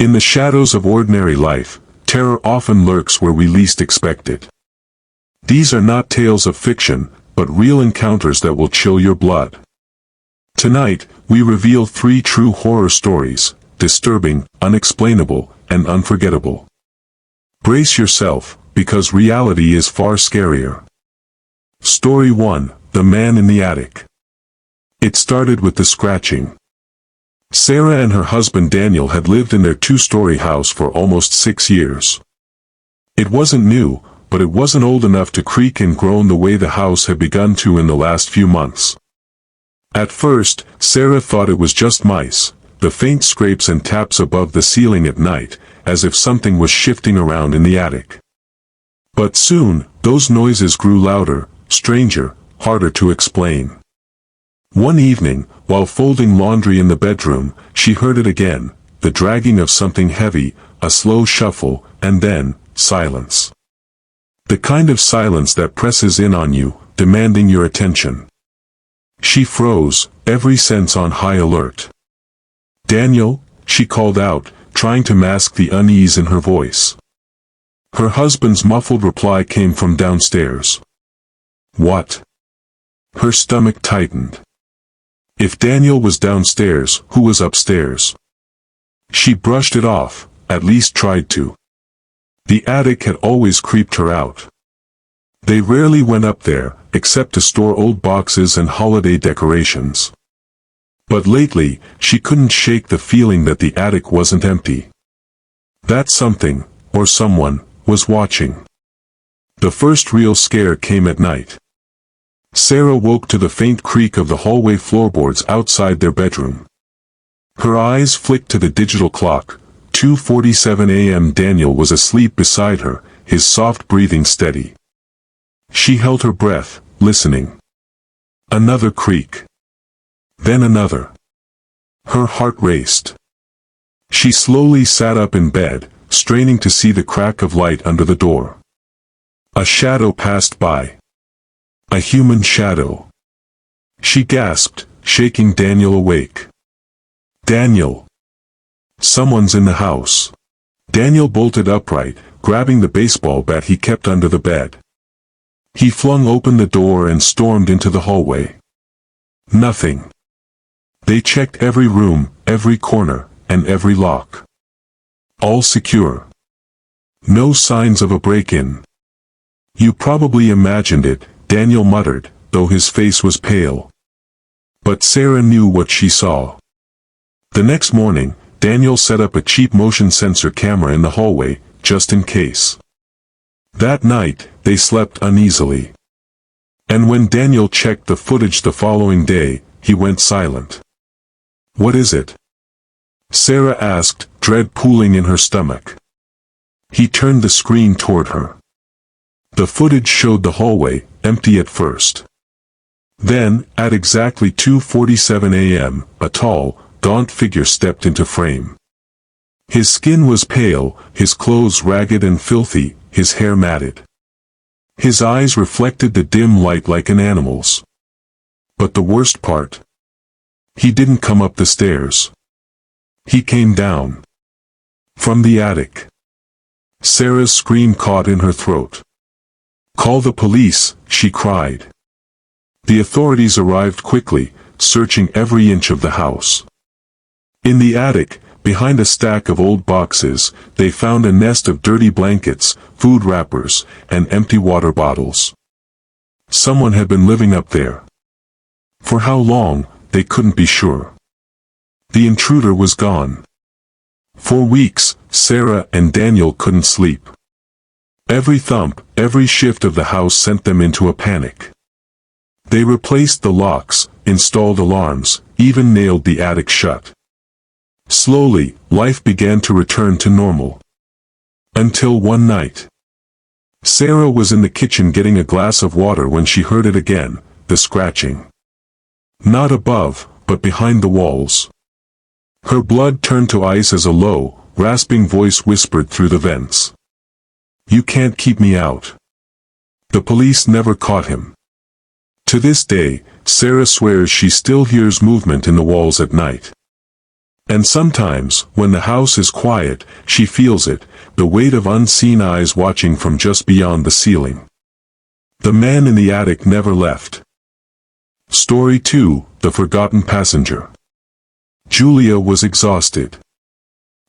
In the shadows of ordinary life, terror often lurks where we least expect it. These are not tales of fiction, but real encounters that will chill your blood. Tonight, we reveal 3 true horror stories, disturbing, unexplainable, and unforgettable. Brace yourself, because reality is far scarier. Story 1, The Man in the Attic. It started with the scratching. Sarah and her husband Daniel had lived in their 2-story house for almost 6 years. It wasn't new, but it wasn't old enough to creak and groan the way the house had begun to in the last few months. At first, Sarah thought it was just mice, the faint scrapes and taps above the ceiling at night, as if something was shifting around in the attic. But soon, those noises grew louder, stranger, harder to explain. One evening, while folding laundry in the bedroom, she heard it again, the dragging of something heavy, a slow shuffle, and then, silence. The kind of silence that presses in on you, demanding your attention. She froze, every sense on high alert. "Daniel," she called out, trying to mask the unease in her voice. Her husband's muffled reply came from downstairs. "What?" Her stomach tightened. If Daniel was downstairs, who was upstairs? She brushed it off, at least tried to. The attic had always creeped her out. They rarely went up there, except to store old boxes and holiday decorations. But lately, she couldn't shake the feeling that the attic wasn't empty. That something, or someone, was watching. The first real scare came at night. Sarah woke to the faint creak of the hallway floorboards outside their bedroom. Her eyes flicked to the digital clock. 2:47 a.m. Daniel was asleep beside her, his soft breathing steady. She held her breath, listening. Another creak. Then another. Her heart raced. She slowly sat up in bed, straining to see the crack of light under the door. A shadow passed by. A human shadow. She gasped, shaking Daniel awake. "Daniel! Someone's in the house." Daniel bolted upright, grabbing the baseball bat he kept under the bed. He flung open the door and stormed into the hallway. Nothing. They checked every room, every corner, and every lock. All secure. No signs of a break-in. "You probably imagined it," Daniel muttered, though his face was pale. But Sarah knew what she saw. The next morning, Daniel set up a cheap motion sensor camera in the hallway, just in case. That night, they slept uneasily. And when Daniel checked the footage the following day, he went silent. "What is it?" Sarah asked, dread pooling in her stomach. He turned the screen toward her. The footage showed the hallway, empty at first. Then, at exactly 2:47 a.m., a tall, gaunt figure stepped into frame. His skin was pale, his clothes ragged and filthy, his hair matted. His eyes reflected the dim light like an animal's. But the worst part? He didn't come up the stairs. He came down. From the attic. Sarah's scream caught in her throat. "Call the police," she cried. The authorities arrived quickly, searching every inch of the house. In the attic, behind a stack of old boxes, they found a nest of dirty blankets, food wrappers, and empty water bottles. Someone had been living up there. For how long, they couldn't be sure. The intruder was gone. For weeks, Sarah and Daniel couldn't sleep. Every thump, every shift of the house sent them into a panic. They replaced the locks, installed alarms, even nailed the attic shut. Slowly, life began to return to normal. Until one night. Sarah was in the kitchen getting a glass of water when she heard it again, the scratching. Not above, but behind the walls. Her blood turned to ice as a low, rasping voice whispered through the vents. "You can't keep me out." The police never caught him. To this day, Sarah swears she still hears movement in the walls at night. And sometimes, when the house is quiet, she feels it, the weight of unseen eyes watching from just beyond the ceiling. The man in the attic never left. Story 2, The Forgotten Passenger. Julia was exhausted.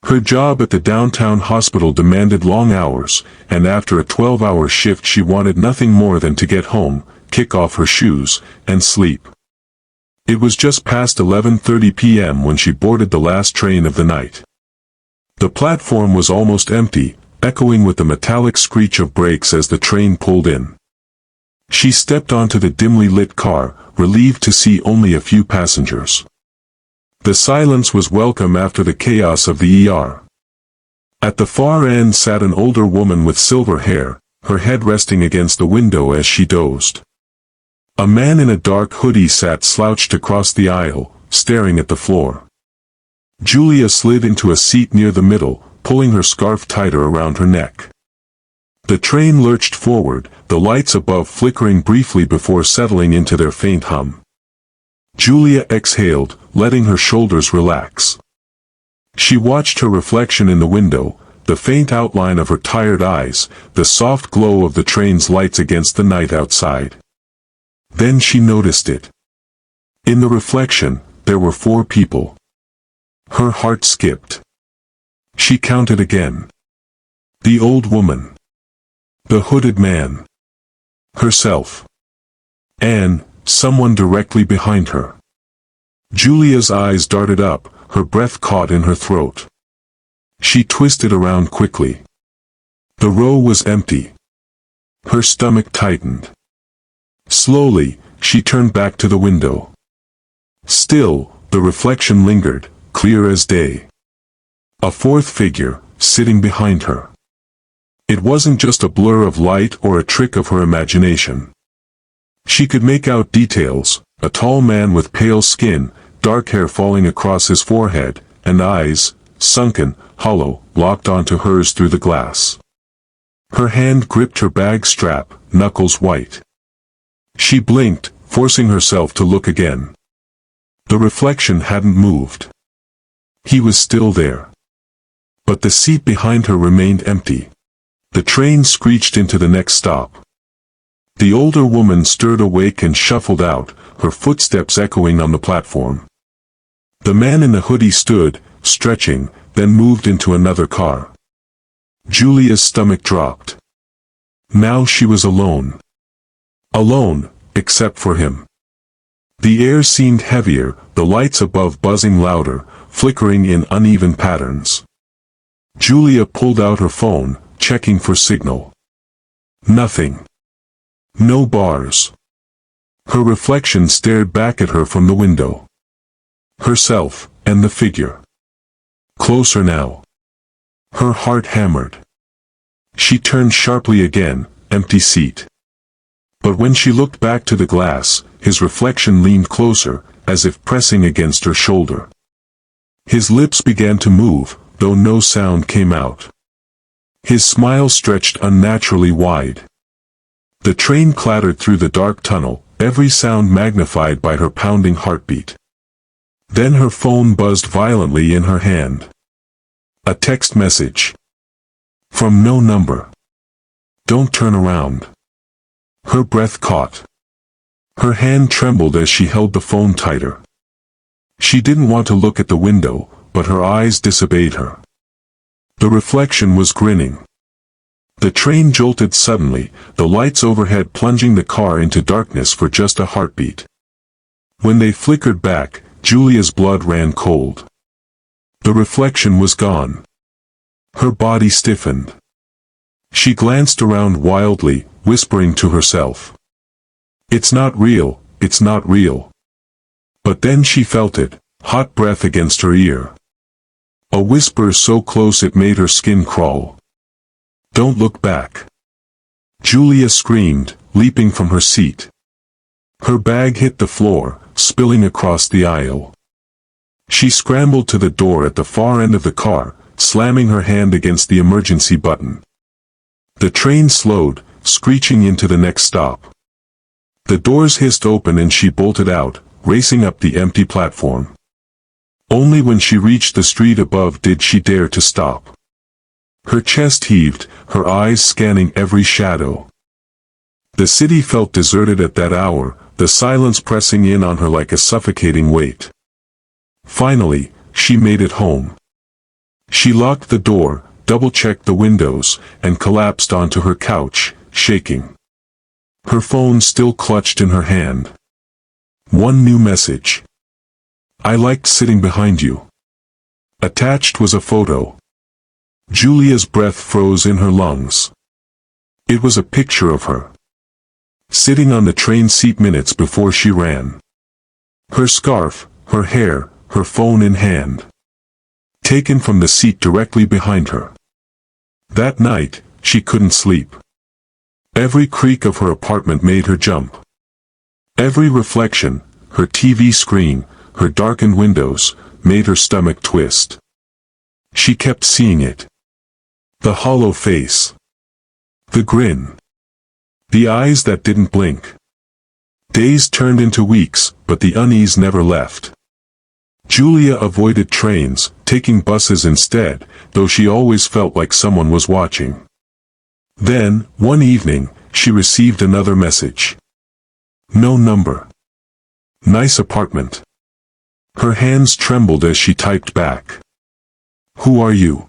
Her job at the downtown hospital demanded long hours, and after a 12-hour shift she wanted nothing more than to get home, kick off her shoes, and sleep. It was just past 11:30 p.m. when she boarded the last train of the night. The platform was almost empty, echoing with the metallic screech of brakes as the train pulled in. She stepped onto the dimly lit car, relieved to see only a few passengers. The silence was welcome after the chaos of the ER. At the far end sat an older woman with silver hair, her head resting against the window as she dozed. A man in a dark hoodie sat slouched across the aisle, staring at the floor. Julia slid into a seat near the middle, pulling her scarf tighter around her neck. The train lurched forward, the lights above flickering briefly before settling into their faint hum. Julia exhaled, letting her shoulders relax. She watched her reflection in the window, the faint outline of her tired eyes, the soft glow of the train's lights against the night outside. Then she noticed it. In the reflection, there were 4 people. Her heart skipped. She counted again. The old woman. The hooded man. Herself. And someone directly behind her. Julia's eyes darted up, her breath caught in her throat. She twisted around quickly. The row was empty. Her stomach tightened. Slowly, she turned back to the window. Still, the reflection lingered, clear as day. A 4th figure, sitting behind her. It wasn't just a blur of light or a trick of her imagination. She could make out details, a tall man with pale skin, dark hair falling across his forehead, and eyes, sunken, hollow, locked onto hers through the glass. Her hand gripped her bag strap, knuckles white. She blinked, forcing herself to look again. The reflection hadn't moved. He was still there. But the seat behind her remained empty. The train screeched into the next stop. The older woman stirred awake and shuffled out, her footsteps echoing on the platform. The man in the hoodie stood, stretching, then moved into another car. Julia's stomach dropped. Now she was alone. Alone, except for him. The air seemed heavier, the lights above buzzing louder, flickering in uneven patterns. Julia pulled out her phone, checking for signal. Nothing. No bars. Her reflection stared back at her from the window. Herself, and the figure. Closer now. Her heart hammered. She turned sharply again, empty seat. But when she looked back to the glass, his reflection leaned closer, as if pressing against her shoulder. His lips began to move, though no sound came out. His smile stretched unnaturally wide. The train clattered through the dark tunnel, every sound magnified by her pounding heartbeat. Then her phone buzzed violently in her hand. A text message. From no number. Don't turn around. Her breath caught. Her hand trembled as she held the phone tighter. She didn't want to look at the window, but her eyes disobeyed her. The reflection was grinning. The train jolted suddenly, the lights overhead plunging the car into darkness for just a heartbeat. When they flickered back, Julia's blood ran cold. The reflection was gone. Her body stiffened. She glanced around wildly, whispering to herself. It's not real, it's not real. But then she felt it, hot breath against her ear. A whisper so close it made her skin crawl. Don't look back. Julia screamed, leaping from her seat. Her bag hit the floor, spilling across the aisle. She scrambled to the door at the far end of the car, slamming her hand against the emergency button. The train slowed, screeching into the next stop. The doors hissed open and she bolted out, racing up the empty platform. Only when she reached the street above did she dare to stop. Her chest heaved, her eyes scanning every shadow. The city felt deserted at that hour, the silence pressing in on her like a suffocating weight. Finally, she made it home. She locked the door, double-checked the windows, and collapsed onto her couch, shaking. Her phone still clutched in her hand. One new message. I liked sitting behind you. Attached was a photo. Julia's breath froze in her lungs. It was a picture of her, sitting on the train seat minutes before she ran. Her scarf, her hair, her phone in hand. Taken from the seat directly behind her. That night, she couldn't sleep. Every creak of her apartment made her jump. Every reflection, her TV screen, her darkened windows, made her stomach twist. She kept seeing it. The hollow face. The grin. The eyes that didn't blink. Days turned into weeks, but the unease never left. Julia avoided trains, taking buses instead, though she always felt like someone was watching. Then, one evening, she received another message. No number. Nice apartment. Her hands trembled as she typed back. Who are you?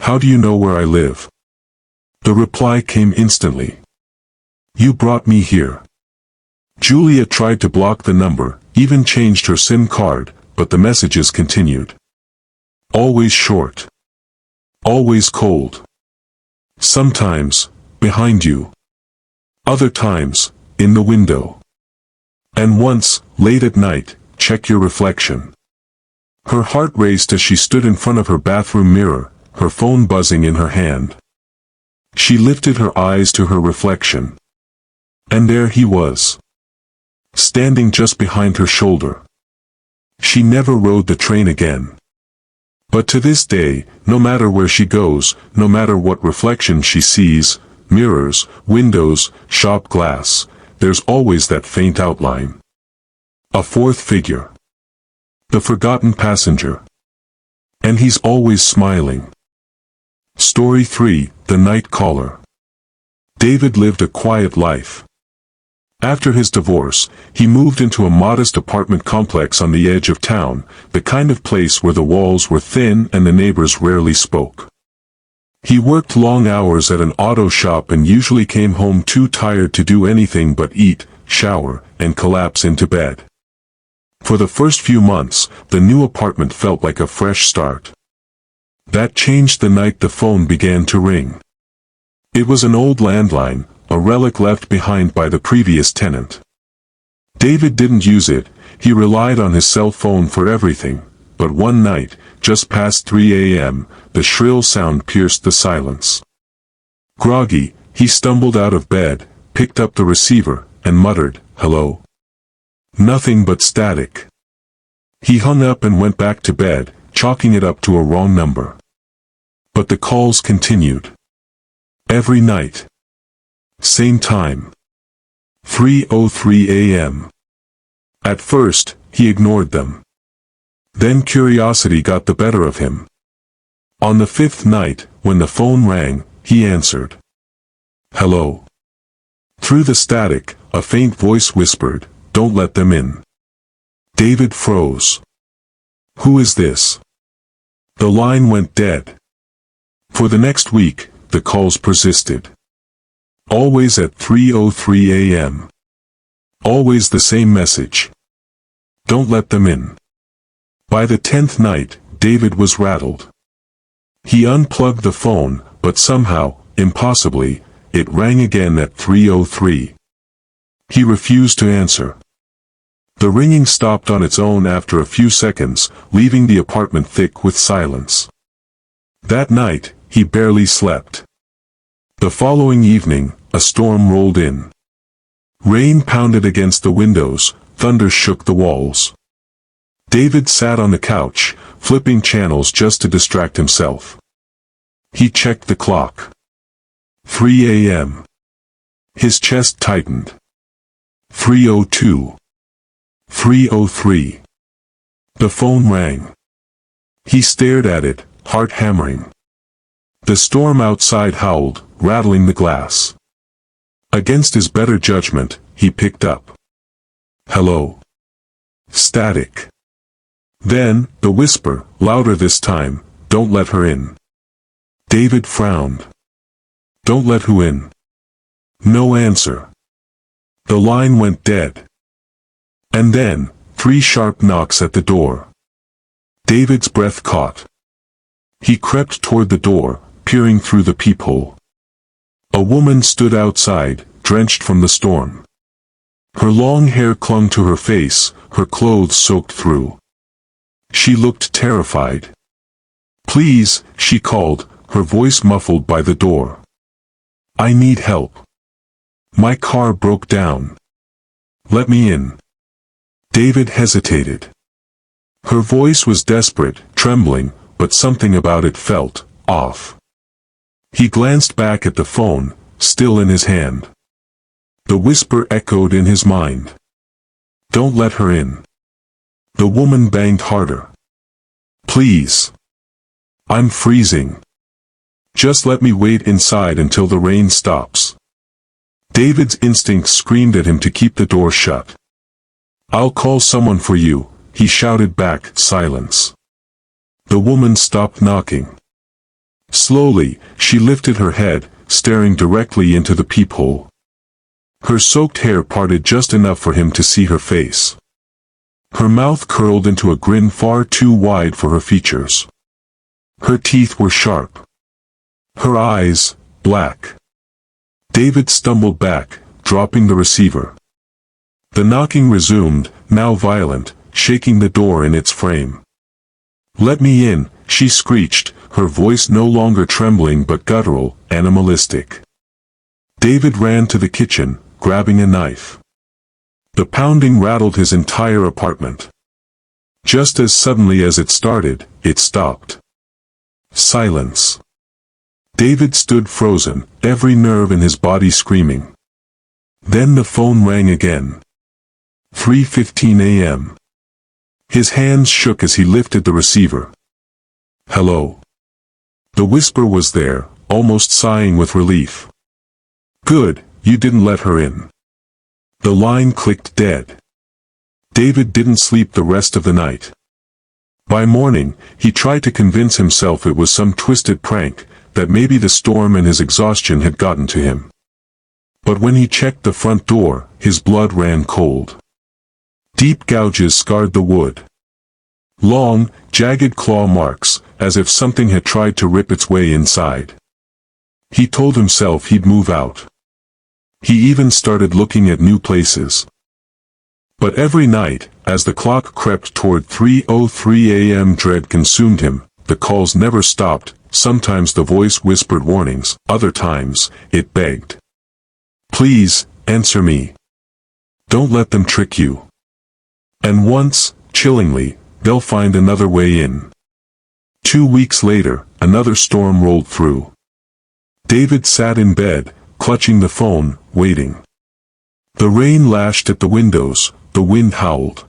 How do you know where I live? The reply came instantly. You brought me here. Julia tried to block the number, even changed her SIM card, but the messages continued. Always short. Always cold. Sometimes, behind you. Other times, in the window. And once, late at night, check your reflection. Her heart raced as she stood in front of her bathroom mirror, her phone buzzing in her hand. She lifted her eyes to her reflection. And there he was. Standing just behind her shoulder. She never rode the train again. But to this day, no matter where she goes, no matter what reflection she sees, mirrors, windows, shop glass, there's always that faint outline. A fourth figure. The forgotten passenger. And he's always smiling. Story 3, The Night Caller. David lived a quiet life. After his divorce, he moved into a modest apartment complex on the edge of town, the kind of place where the walls were thin and the neighbors rarely spoke. He worked long hours at an auto shop and usually came home too tired to do anything but eat, shower, and collapse into bed. For the first few months, the new apartment felt like a fresh start. That changed the night the phone began to ring. It was an old landline, a relic left behind by the previous tenant. David didn't use it, he relied on his cell phone for everything, but one night, just past 3 a.m., the shrill sound pierced the silence. Groggy, he stumbled out of bed, picked up the receiver, and muttered, "Hello?" Nothing but static. He hung up and went back to bed, chalking it up to a wrong number. But the calls continued. Every night. Same time. 3:03 a.m. At first, he ignored them. Then curiosity got the better of him. On the fifth night, when the phone rang, he answered. "Hello." Through the static, a faint voice whispered, "Don't let them in." David froze. "Who is this?" The line went dead. For the next week, the calls persisted. Always at 3:03 a.m. Always the same message. Don't let them in. By the 10th night, David was rattled. He unplugged the phone, but somehow, impossibly, it rang again at 3:03. He refused to answer. The ringing stopped on its own after a few seconds, leaving the apartment thick with silence. That night, he barely slept. The following evening, a storm rolled in. Rain pounded against the windows, thunder shook the walls. David sat on the couch, flipping channels just to distract himself. He checked the clock. 3 a.m. His chest tightened. 3:02. 3:03. The phone rang. He stared at it, heart hammering. The storm outside howled, rattling the glass. Against his better judgment, he picked up. Hello. Static. Then, the whisper, louder this time, don't let her in. David frowned. Don't let who in? No answer. The line went dead. And then, 3 sharp knocks at the door. David's breath caught. He crept toward the door, peering through the peephole. A woman stood outside, drenched from the storm. Her long hair clung to her face, her clothes soaked through. She looked terrified. Please, she called, her voice muffled by the door. I need help. My car broke down. Let me in. David hesitated. Her voice was desperate, trembling, but something about it felt off. He glanced back at the phone, still in his hand. The whisper echoed in his mind. Don't let her in. The woman banged harder. Please. I'm freezing. Just let me wait inside until the rain stops. David's instincts screamed at him to keep the door shut. I'll call someone for you, he shouted back. Silence. The woman stopped knocking. Slowly, she lifted her head, staring directly into the peephole. Her soaked hair parted just enough for him to see her face. Her mouth curled into a grin far too wide for her features. Her teeth were sharp. Her eyes, black. David stumbled back, dropping the receiver. The knocking resumed, now violent, shaking the door in its frame. Let me in, she screeched, her voice no longer trembling but guttural, animalistic. David ran to the kitchen, grabbing a knife. The pounding rattled his entire apartment. Just as suddenly as it started, it stopped. Silence. David stood frozen, every nerve in his body screaming. Then the phone rang again. 3:15 a.m. His hands shook as he lifted the receiver. Hello. The whisper was there, almost sighing with relief. Good, you didn't let her in. The line clicked dead. David didn't sleep the rest of the night. By morning, he tried to convince himself it was some twisted prank, that maybe the storm and his exhaustion had gotten to him. But when he checked the front door, his blood ran cold. Deep gouges scarred the wood. Long, jagged claw marks, as if something had tried to rip its way inside. He told himself he'd move out. He even started looking at new places. But every night, as the clock crept toward 3:03 a.m., dread consumed him. The calls never stopped. Sometimes the voice whispered warnings, other times, it begged. Please, answer me. Don't let them trick you. And once, chillingly, they'll find another way in. 2 weeks later, another storm rolled through. David sat in bed, clutching the phone, waiting. The rain lashed at the windows, the wind howled.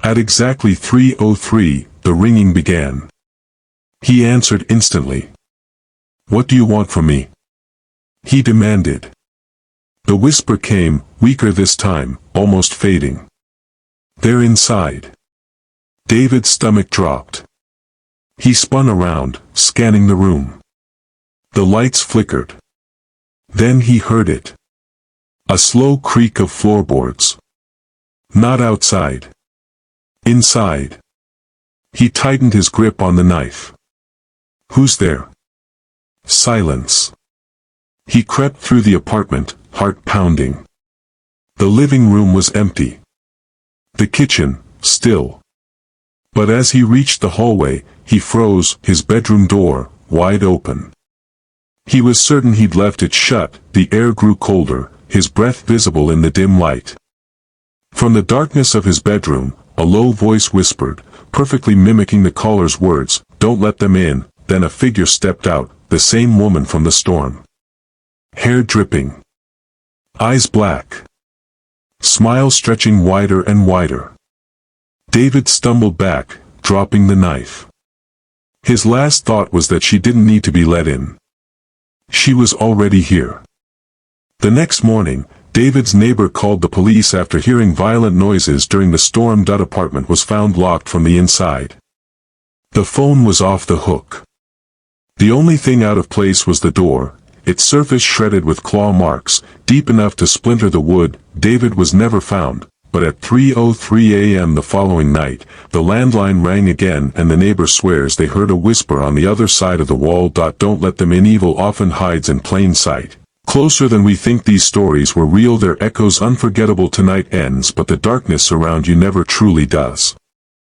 At exactly 3:03, the ringing began. He answered instantly. What do you want from me? He demanded. The whisper came, weaker this time, almost fading. They're inside. David's stomach dropped. He spun around, scanning the room. The lights flickered. Then he heard it. A slow creak of floorboards. Not outside. Inside. He tightened his grip on the knife. Who's there? Silence. He crept through the apartment, heart pounding. The living room was empty. The kitchen, still. But as he reached the hallway, he froze, his bedroom door, wide open. He was certain he'd left it shut. The air grew colder, his breath visible in the dim light. From the darkness of his bedroom, a low voice whispered, perfectly mimicking the caller's words, "Don't let them in." Then a figure stepped out, the same woman from the storm. Hair dripping. Eyes black. Smile stretching wider and wider. David stumbled back, dropping the knife. His last thought was that she didn't need to be let in. She was already here. The next morning, David's neighbor called the police after hearing violent noises during the storm. Apartment was found locked from the inside. The phone was off the hook. The only thing out of place was the door, its surface shredded with claw marks, deep enough to splinter the wood. David was never found, but at 3:03 a.m. the following night, the landline rang again and the neighbor swears they heard a whisper on the other side of the wall. Don't let them in. Evil often hides in plain sight. Closer than we think. These stories were real, their echoes unforgettable. Tonight ends, but the darkness around you never truly does.